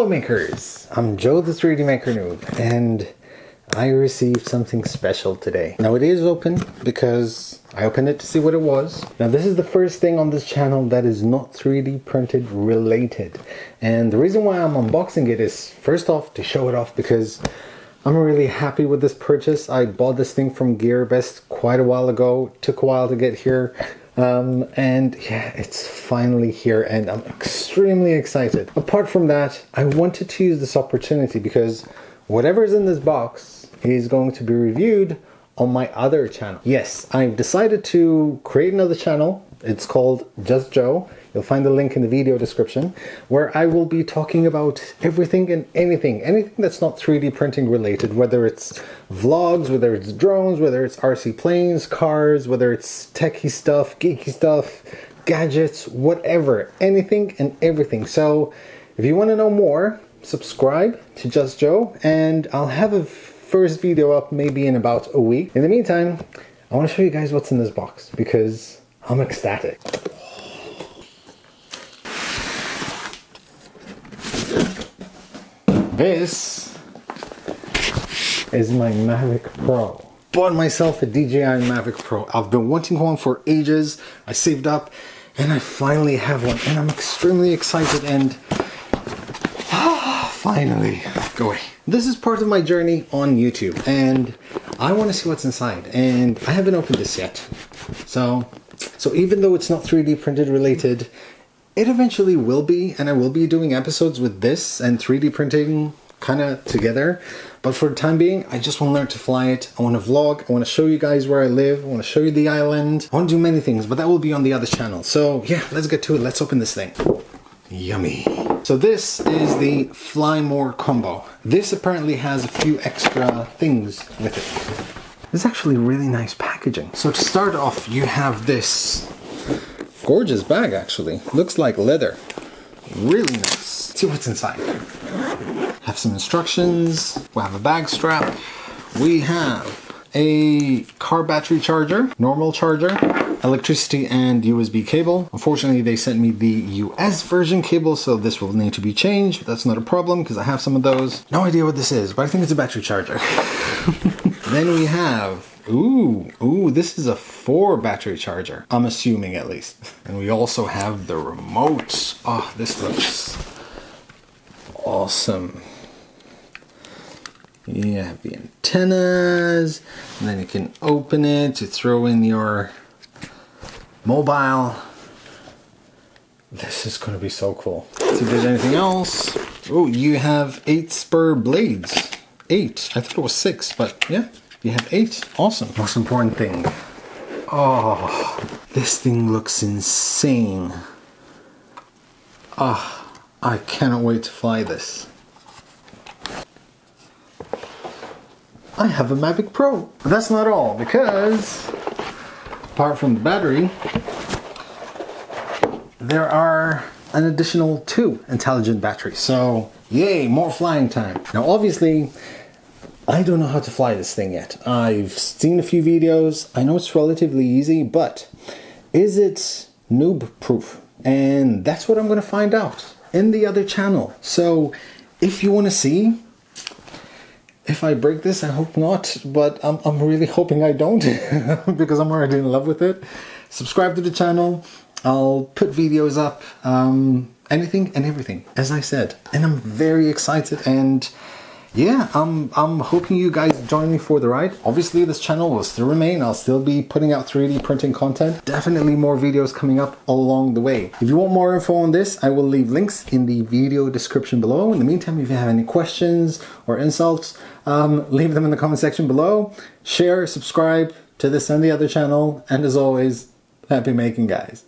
makers, I'm Joe the 3D Maker Noob, and I received something special today. Now it is open because I opened it to see what it was. Now this is the first thing on this channel that is not 3D printed related, and the reason why I'm unboxing it is first off to show it off because I'm really happy with this purchase. I bought this thing from Gearbest quite a while ago. It took a while to get here. And yeah, it's finally here and I'm extremely excited. Apart from that, I wanted to use this opportunity because whatever's in this box is going to be reviewed on my other channel. Yes, I've decided to create another channel. It's called Just Joe. You'll find the link in the video description, where I will be talking about everything and anything that's not 3D printing related, whether it's vlogs, whether it's drones, whether it's RC planes, cars, whether it's techie stuff, geeky stuff, gadgets, whatever, anything and everything. So if you want to know more, subscribe to Just Joe, and I'll have a first video up maybe in about a week. In the meantime, I want to show you guys what's in this box because I'm ecstatic. This is my Mavic Pro. Bought myself a DJI Mavic Pro. I've been wanting one for ages. I saved up and I finally have one and I'm extremely excited and finally, go away. This is part of my journey on YouTube and I want to see what's inside, and I haven't opened this yet. So even though it's not 3D printed related, it eventually will be, and I will be doing episodes with this and 3D printing kind of together. But for the time being, I just want to learn to fly it. I want to vlog. I want to show you guys where I live. I want to show you the island. I want to do many things, but that will be on the other channel. So yeah, let's get to it. Let's open this thing. Yummy. So this is the Fly More combo. This apparently has a few extra things with it. It's actually really nice packaging. So to start off, you have this gorgeous bag, actually. Looks like leather. Really nice. Let's see what's inside. Have some instructions. We have a bag strap. We have a car battery charger, normal charger, electricity and USB cable. Unfortunately, they sent me the US version cable, so this will need to be changed. That's not a problem because I have some of those. No idea what this is, but I think it's a battery charger. Then we have Ooh, this is a 4 battery charger. I'm assuming at least. And we also have the remote. Oh, this looks awesome. You have the antennas, and then you can open it to throw in your mobile. This is going to be so cool. So if there's anything else. Oh, you have 8 spur blades. 8. I thought it was 6, but yeah. You have 8. Awesome. Most important thing. Oh, this thing looks insane. Oh, I cannot wait to fly this. I have a Mavic Pro. But that's not all, because apart from the battery, there are an additional 2 intelligent batteries. So yay, more flying time. Now obviously, I don't know how to fly this thing yet. I've seen a few videos. I know it's relatively easy, but is it noob proof? And that's what I'm going to find out in the other channel. So if you want to see if I break this, I hope not, but I'm really hoping I don't because I'm already in love with it. Subscribe to the channel. I'll put videos up, anything and everything, as I said. And I'm very excited, and yeah, I'm hoping you guys join me for the ride. Obviously, this channel will still remain. I'll still be putting out 3D printing content. Definitely more videos coming up along the way. If you want more info on this, I will leave links in the video description below. In the meantime, if you have any questions or insults, leave them in the comment section below. Share, subscribe to this and the other channel. And as always, happy making, guys.